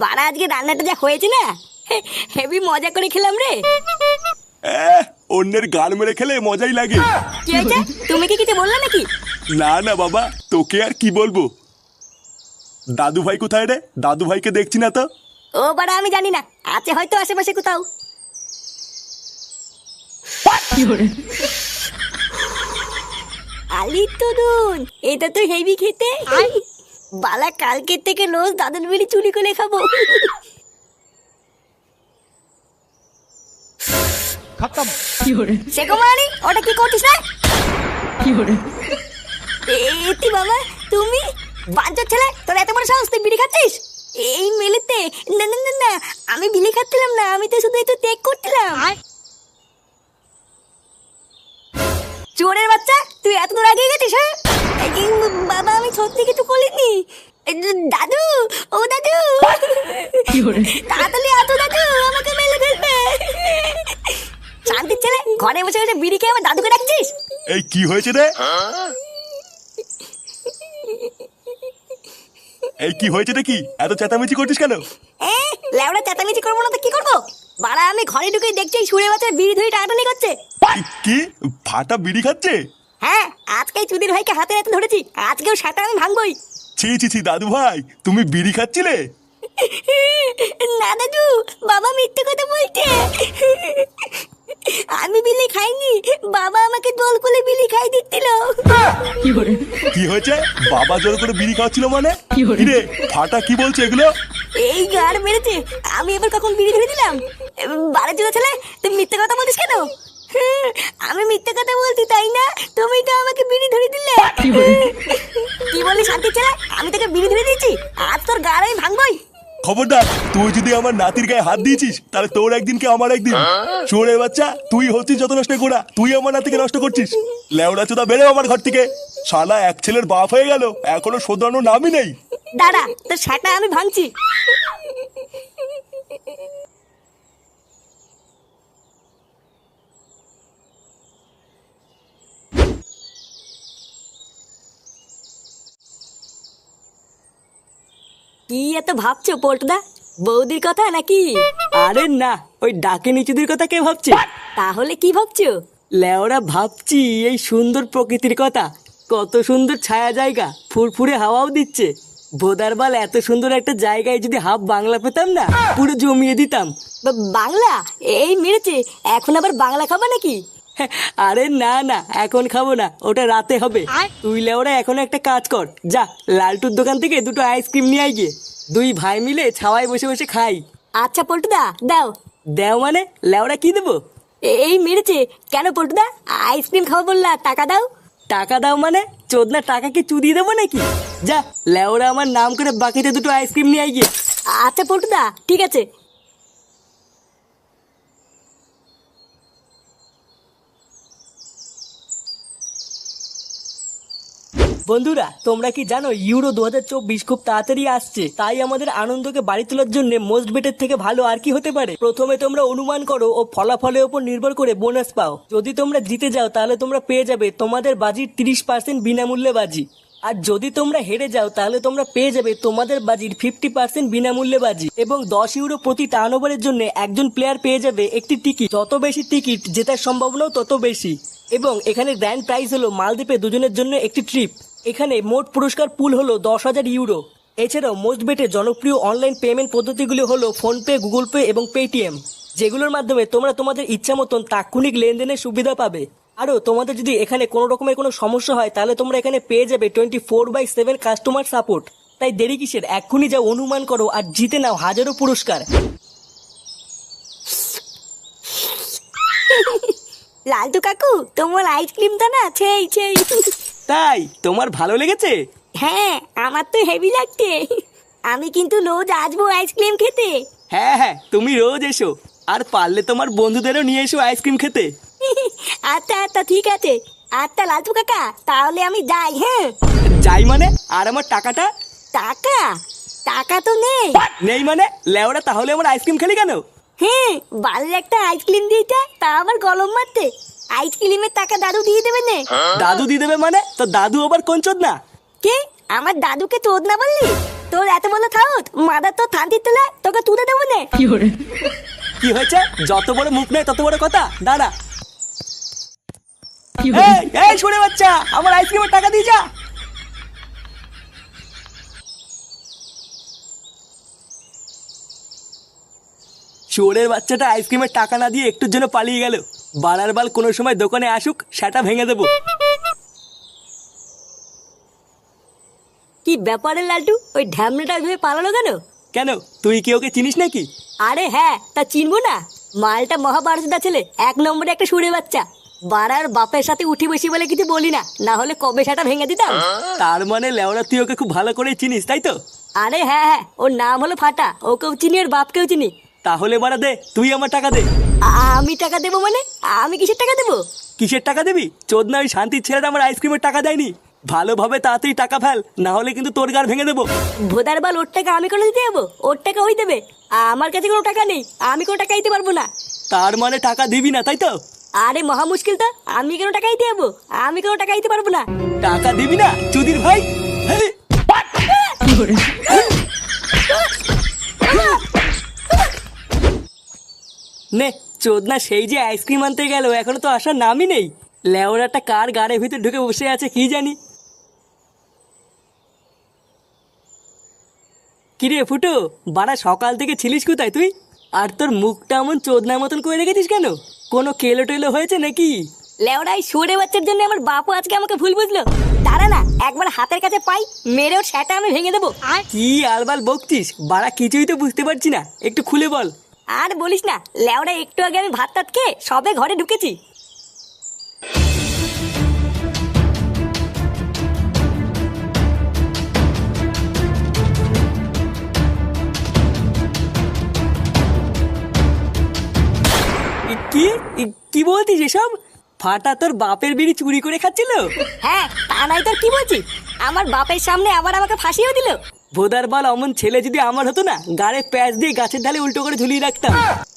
বাড়া আজকে রান্নাটা যা হয়েছে না, হেভি মজা করে খেলাম রে। অন্যের গাল মেরে খেলে মজাই লাগে। কি হয়েছে, তুমি কি কিছু বললে নাকি? না না বাবা, তোকে আর কি বলবো। দাদু ভাই কোথায় রে? দাদু ভাইকে দেখছি না তো। ও বাড়া আমি জানি না, আছে হয়তো আশেপাশে কোথাও। আলি তুদুন, এটা তো হেভি খেতে। বালা কালকের থেকে রোজ দাদুর বিড়ি চুরি করে খাবো। খতম। সে কুমারী, ওটা কি করছিস না? এতি বাবা, তুমি বাঞ্চর ছেলে, তোর এত বড় সাহস, তুই বিড়ি খাচ্ছিস এই মেলেতে? না না না না, আমি বিড়ি খাচ্ছিলাম না, আমি তো শুধু একটু টেক করছিলাম। চোরের বাচ্চা, তুই এত দূর আগে গেছিস? হ্যাঁ বাবা, আমি সত্যি কিছু বলিনি। দাদু, ও দাদু, তাড়াতাড়ি আতো দাদু, আমাকে মেলে ফেলবে। শান্তির ছেলে, ঘরে বসে বসে বিড়ি খেয়ে আমার দাদুকে ডাকছিস? এই কি হয়েছে রে? এই কি হয়েছে রে? কি এত চেঁচামেচি করছিস কেন? লেওড়া চেঁচামেচি করবো না তো কি করবো? বাড়া আমি ঘরে ঢুকে দেখছি সুরে বাচ্চা বিড়ি ধরে টানাটানি করছে। কি ফাটা বিড়ি খাচ্ছে? হ্যাঁ, আজকে চুদির ভাইকে হাতে হাতে ধরেছি, আজকেও সেটা আমি ভাঙবই। ছি ছি ছি, দাদু ভাই তুমি বিড়ি খাচ্ছিলে? না দাদু, বাবা মিথ্যে কথা বলছে। আমি বিলি খাইনি, বাবা আমাকে দোল করে বিলি খাই দিচ্ছিল। কি হয়েছে? বাবা জোর করে বিড়ি খাওয়াচ্ছিল মানে? রে ফাটা কি বলছে এগুলো? এই গাড় মেরেছে, আমি এবার কখন বিড়ি ধরে দিলাম? বারে চুদা ছেলে, তুই মিথ্যে কথা বলিস কেন? আমি মিথ্যে কথা বলছি তাই না? তুমি তো আমাকে বিড়ি ধরে দিলে। কি বললি শান্তি ছেলে? আমি তোকে বিড়ি ধরে দিয়েছি, আজ তোর গাড় আমি ভাঙবই। খবরদার, তুই যদি আমার নাতির গায়ে হাত দিয়েছিস তাহলে তোর একদিন কি আমার একদিন। চোরের বাচ্চা, তুই হচ্ছিস যত নষ্ট করা, তুই আমার নাতিকে নষ্ট করছিস। লেওড়া চোদা, বেরো আমার ঘর থেকে। শালা এক ছেলের বাপ হয়ে গেল, এখনো শোধরানোর নামই নেই। দাঁড়া, তোর সেটা আমি ভাঙছি। কি এত ভাবছো পল্টুদা? বৌদির কথা নাকি? আরে না, ওই ডাকে নিচুদের কথা কে ভাবছে? তাহলে কি ভাবছো? লেওরা ভাবছি এই সুন্দর প্রকৃতির কথা। কত সুন্দর ছায়া জায়গা, ফুরফুরে হাওয়াও দিচ্ছে। ভোদারবাল, এত সুন্দর একটা জায়গায় যদি হাফ বাংলা পেতাম না, পুরো জমিয়ে দিতাম। বাংলা? এই মেরেছে, এখন আবার বাংলা খাবা নাকি? আরে না না, এখন খাবো না, ওটা রাতে হবে। তুই লেওরা এখন একটা কাজ কর, যা লালটুর দোকান থেকে দুটো আইসক্রিম নিয়ে আয় গিয়ে। দুই ভাই মিলে ছাওয়ায় বসে বসে খাই। আচ্ছা পল্টুদা, দাও। দেও মানে? লেওরা কি দেবো? এই মেরেছে, কেন পল্টুদা? আইসক্রিম খাবো বললা, টাকা দাও। টাকা দাও মানে? চোদনা টাকা কি চুদিয়ে দেবো নাকি? যা লেওরা আমার নাম করে বাকিতে দুটো আইসক্রিম নিয়ে আয় গিয়ে। আচ্ছা পল্টুদা, ঠিক আছে। বন্ধুরা, তোমরা কি জানো ইউরো 2024 খুব তাড়াতাড়ি আসছে? তাই আমাদের আনন্দকে বাড়ি তোলার জন্য মোস্ট বেটের থেকে ভালো আর কি হতে পারে? প্রথমে তোমরা অনুমান করো ও ফলাফলের উপর নির্ভর করে বোনাস পাও। যদি তোমরা জিতে যাও তাহলে তোমরা পেয়ে যাবে তোমাদের বাজির 30% বিনামূল্যে বাজি। আর যদি তোমরা হেরে যাও তাহলে তোমরা পেয়ে যাবে তোমাদের বাজির 50% বিনামূল্যে বাজি। এবং 10 ইউরো প্রতি টার্ন ওভারের জন্য একজন প্লেয়ার পেয়ে যাবে একটি টিকিট। যত বেশি টিকিট, জেতার সম্ভাবনাও তত বেশি। এবং এখানে গ্র্যান্ড প্রাইজ হলো মালদ্বীপে দুজনের জন্য একটি ট্রিপ। এখানে মোট পুরস্কার পুল হলো 10,000 ইউরো। এছাড়াও মোস্ট বেটের জনপ্রিয় অনলাইন পেমেন্ট পদ্ধতিগুলি হলো ফোনপে, গুগল পে এবং পেটিএম, যেগুলোর মাধ্যমে তোমরা তোমাদের ইচ্ছা মতন তাৎক্ষণিক লেনদেনের সুবিধা পাবে। আরও তোমাদের যদি এখানে কোনো রকমের কোনো সমস্যা হয় তাহলে তোমরা এখানে পেয়ে যাবে 24/7 কাস্টমার সাপোর্ট। তাই দেরি কিসের, এক্ষুনি যাও, অনুমান করো আর জিতে নাও হাজারো পুরস্কার। লালটু কাকু, তোমার আইসক্রিমটা না সেই সেই। তাই তোমার ভালো লেগেছে? হ্যাঁ, আমার তো হেভি লাগছে। আমি কিন্তু রোজ আসবো আইসক্রিম খেতে। হ্যাঁ হ্যাঁ, তুমি রোজ এসো, আর পারলে তোমার বন্ধুদেরও নিয়ে এসো আইসক্রিম খেতে। আচ্ছা আচ্ছা, ঠিক আছে। আচ্ছা লালটু কাকা, তাহলে আমি যাই। হ্যাঁ যাই মানে? আর আমার টাকাটা? টাকা? টাকা তো নেই। নেই মানে? লেওরা, তাহলে আমার আইসক্রিম খেলি কেন? হ্যাঁ, বাড়ির একটা আইসক্রিম দিয়েছে, তা আবার গলম মারতে। আইসক্রিমের টাকা দাদু দিয়ে দেবে না। দাদু দিয়ে দেবে মানে? তো দাদু আবার কোন চোদ না? কে? আমার দাদুকে চোদ না বললি? তোর এত বড় থাউত মাদার তোর থানতির তোলা তোকে তুলে দেবো না। কি হয়েছে? যত বড় মুখ নেই তত বড় কথা। দাঁড়া। এই শুনে বাচ্চা, আমার আইসক্রিমের টাকা দিয়ে যা। চোরের বাচ্চাটা আইসক্রিমের টাকা না দিয়ে একটুর জন্য পালিয়ে গেল। বাড়ার বাল কোনো সময় দোকানে আসুক, সেটা ভেঙে দেবো। কি ব্যাপারে লালটু, ওই ঢ্যামনাটা ভেবে পালালো কেন? কেন, তুই কি ওকে চিনিস নাকি? আরে হ্যাঁ, তা চিনবো না? মালটা মহাভারতদা ছেলে, 1 নম্বরে একটা সুরে বাচ্চা। বাড়ার বাপের সাথে উঠি বসি বলে কিছু বলি না, না হলে কবে সেটা ভেঙে দিতাম। তার মানে লেওড়া তুই ওকে খুব ভালো করে চিনিস, তাই তো? আরে হ্যাঁ হ্যাঁ, ওর নাম হলো ফাটা, ওকেও চিনি ওর বাপকেও চিনি। তাহলে বাড়া দে, তুই আমার টাকা দে। আমি টাকা দেবো মানে? আমি কিসের টাকা দেবো? কিসের টাকা দিবি? চোদনা ওই শান্তির ছেলেটা আমার আইসক্রিমের টাকা দেয়নি। ভালোভাবে তাড়াতাড়ি টাকা ফেল, না হলে কিন্তু তোর গার ভেঙে দেবো। ভোদার বাল, ওর টাকা আমি কোনো দিতে যাবো? ওর টাকা ওই দেবে, আমার কাছে কোনো টাকা নেই, আমি কোনো টাকা দিতে পারবো না। তার মানে টাকা দিবি না, তাই তো? আরে মহা মুশকিল তো, আমি কেন টাকা দিতে যাবো? আমি কোনো টাকা দিতে পারবো না। টাকা দিবি না চুদির ভাই? হেই! নে চোদনা সেই যে আইসক্রিম আনতে গেল, এখনো তো আসার নামই নেই। লেওরাটা কার গাড়ির ভিতর ঢুকে বসে আছে কি জানি। কিরে ফুটো, বাড়া সকাল থেকে ছিলিস কোথায় তুই? আর তোর মুখটা এমন চোদনার মতন করে রেখেছিস কেন? কোনো কেলো টেলো হয়েছে নাকি? লেওড়াই সুরে বাচ্চার জন্য আমার বাপু আজকে আমাকে ভুল বুঝলো। দাঁড়া না, একবার হাতের কাছে পাই, মেরে ওর সেটা আমি ভেঙে দেবো। কি আলবাল বকছিস? বাড়া কিছুই তো বুঝতে পারছি না, একটু খুলে বল। আর বলিস না, লেওড়া একটু আগে আমি ভাত টাত খেয়ে সবে ঘরে ঢুকেছি। কি কি বলছিস এসব? ফাটা তোর বাপের বিড়ি চুরি করে খাচ্ছিল? হ্যাঁ, তা নাই তোর কি বলছি? আমার বাপের সামনে আবার আমাকে ফাঁসিও দিল। ভোদার বাল, অমন ছেলে যদি আমার হতো না, গাড়ে প্যাচ দিয়ে গাছের ঢালে উল্টো করে ঝুলিয়ে রাখতাম।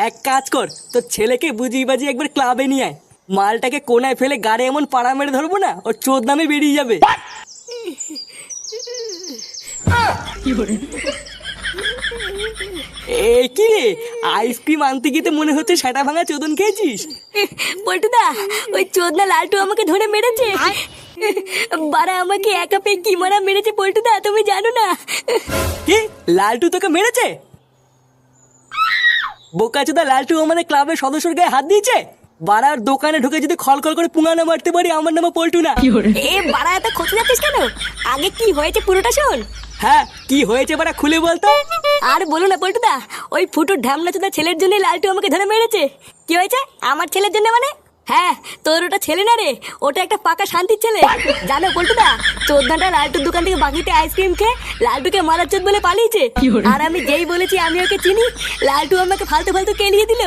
এক কাজ কর, তোর ছেলেকে বুঝিয়ে বাজিয়ে একবার ক্লাবে নিয়ে আয়। মালটাকে কোনায় ফেলে গাড়ে এমন পাড়া মেরে ধরবো না, ওর চোদ নামে বেরিয়ে যাবে। এ কি রে, আইসক্রিম আনতে গিয়ে মনে হচ্ছে সেটা ভাঙা চোদন খেয়েছিস। পল্টুদা, ওই চোদনা লালটু আমাকে ধরে মেরেছে। বারা আমাকে একা পেয়ে কি মারা মেরেছে পল্টুদা, তুমি জানো না? কি, লালটু তোকে মেরেছে? বোকাচোদা, লালটু আমাদের ক্লাবের সদস্যর গায়ে হাত দিয়েছে? বাড়ার দোকানে ঢুকে যদি খলখল করে পুঙ্গানো মারতে পারি, আমার নামে পল্টু না। এ বারা, এত খোঁজ যাচ্ছিস কেন? আগে কি হয়েছে পুরোটা শোন। হ্যাঁ, কি হয়েছে বাড়া খুলে বলতো। আর বলো না পল্টুদা, ওই ফুটুর ঢামনা চোদা ছেলের জন্য লালটু আমাকে ধরে মেরেছে। কি হয়েছে আমার ছেলের জন্য মানে? হ্যাঁ, তোর ওটা ছেলে না রে, ওটা একটা পাকা শান্তির ছেলে। জানো পল্টুদা, চোদ্দাটা লালটুর দোকান থেকে বাকিতে আইসক্রিম খেয়ে লালটুকে মারার চোদ বলে পালিয়েছে। আর আমি যেই বলেছি আমি ওকে চিনি, লালটু আমাকে ফালতু ফালতু কেলিয়ে দিল।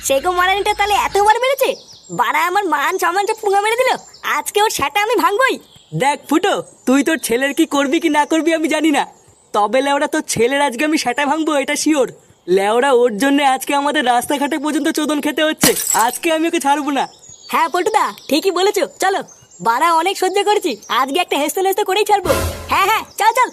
সেগো মারানিটা তাহলে এতবার মেরেছে? বাড়া আমার মান সম্মান সব পুঙ্গা মেরে দিল। আজকে ওর সেটা আমি ভাঙবই। দেখ ফুটো, তুই তোর ছেলের কি করবি কি না করবি আমি জানি না, তবে লেওড়া তোর ছেলের আজকে আমি সেটা ভাঙবো, এটা শিওর। লেওড়া ওর জন্য আজকে আমাদের রাস্তাঘাটে পর্যন্ত চোদন খেতে হচ্ছে। আজকে আমি ওকে ছাড়বো না। হ্যাঁ পল্টুদা, ঠিকই বলেছো, চলো। বাড়া অনেক সহ্য করেছি, আজকে একটা হেসতে নেস্তে করেই ছাড়বো। হ্যাঁ হ্যাঁ, চল চল।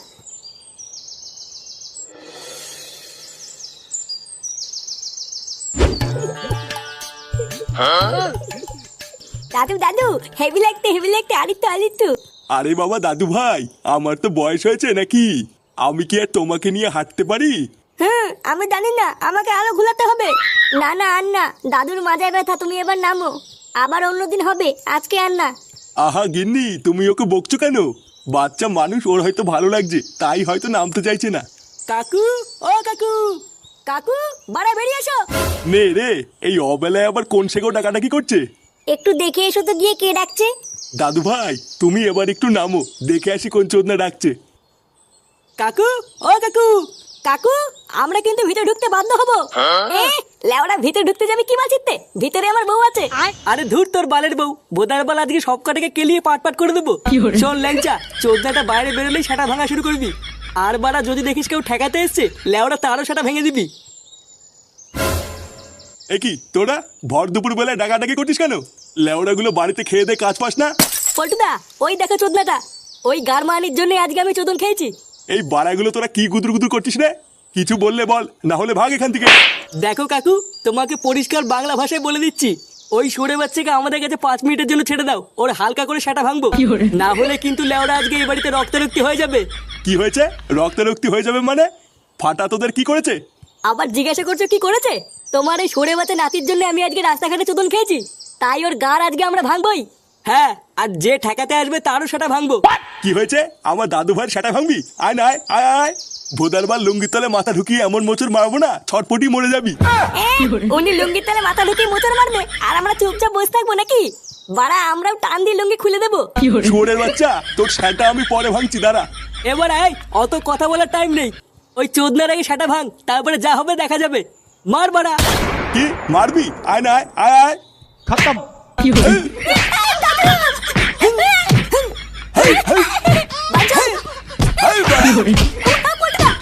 দাদু দাদু, হেভি লাগতে আলিত্য। আরে বাবা দাদু ভাই, আমার তো বয়স হয়েছে নাকি? আমি কি আর তোমাকে নিয়ে হাঁটতে পারি? আমি জানি না, আমাকে আরো ঘুলাতে হবে। না না, আর না, দাদুর মাজায় ব্যথা, তুমি এবার নামো। আবার অন্যদিন হবে, আজকে আর না। আহা গিন্নি, তুমি ওকে বকছো কেন? বাচ্চা মানুষ, ওর হয়তো ভালো লাগছে, তাই হয়তো নামতে চাইছে না। কাকু, ও কাকু। কাকু, বাড়া বেরিয়ে এসো। নে রে, এই অবেলায় আবার কোন সেগো ডাকাডাকি করছে? একটু দেখে এসো তো গিয়ে কে ডাকছে। দাদু ভাই, তুমি এবার একটু নামো, দেখে আসি কোন চোদনা ডাকছে। কাকু, ও কাকু। কাকু, আমরা কিন্তু ভিতরে ঢুকতে বাধ্য হবো। লেওড়া ভিতরে ঢুকতে যাবে কি মাছিতে? ভিতরে আমার বউ আছে। আরে ধুর তোর বালের বউ, বোদার বাল আজকে সব কটাকে কেলিয়ে পাট পাট করে দেবো। শোন ল্যাংচা, চোদনাটা বাইরে বেরোলেই সেটা ভাঙা শুরু করবি। আর বাড়া যদি দেখিস কেউ ঠেকাতে এসছে, লেওড়া তারও সেটা ভেঙে দিবি। এ কি তোরা ভর দুপুর বেলায় ডাকাডাকি করছিস কেন? লেওড়াগুলো বাড়িতে খেয়ে দে কাজ পাস না? পল্টুদা, ওই দেখো চোদনাটা। ওই গারমানির জন্য আজকে আমি চোদন খেয়েছি। এই বাড়াগুলো তোরা কি গুদুর গুদুর করছিস রে? কিছু বললে বল, না হলে ভাগ এখান থেকে। দেখো কাকু, তোমাকে পরিষ্কার বাংলা ভাষায় বলে দিচ্ছি, ওই সরে বাচ্চাকে আমাদের কাছে 5 মিনিটের জন্য ছেড়ে দাও, ওর হালকা করে সেটা ভাঙবো। না হলে কিন্তু লেওরা আজকে এই বাড়িতে রক্তারক্তি হয়ে যাবে। কি হয়েছে? রক্তারক্তি হয়ে যাবে মানে? ফাটা তোদের কি করেছে? আবার জিজ্ঞাসা করছো কি করেছে? তোমার এই সরে বাচ্চা নাতির জন্য আমি আজকে রাস্তাঘাটে চোদন খেয়েছি, তাই ওর গার আজকে আমরা ভাঙবই। হ্যাঁ, আর যে ঠেকাতে আসবে তারও সেটা ভাঙবো। কি হয়েছে? আমার দাদু ভাইয়ের সেটা ভাঙবি? আয় না, আয় আয় আয়। ভোদারবার লুঙ্গির তলে মাথা ঢুকিয়ে এমন মোচড় মারবো না, ছটপটি মরে যাবি। উনি লুঙ্গির তলে মাথা ঢুকিয়ে মোচড় মারবে আর আমরা চুপচাপ বসে থাকবো নাকি? বাড়া, আমরাও টান দিয়ে লুঙ্গি খুলে দেবো। শুয়োরের বাচ্চা, তোর সেটা আমি পরে ভাঙছি, দাঁড়া। এবার আয়, অত কথা বলার টাইম নেই। ওই চোদনার আগে সেটা ভাঙ, তারপরে যা হবে দেখা যাবে। মার বাড়া। কি মারবি? আয় না, আয় আয়। खत्म। বাঁচাও। এই বাড়ি। কোথাও কোথাও।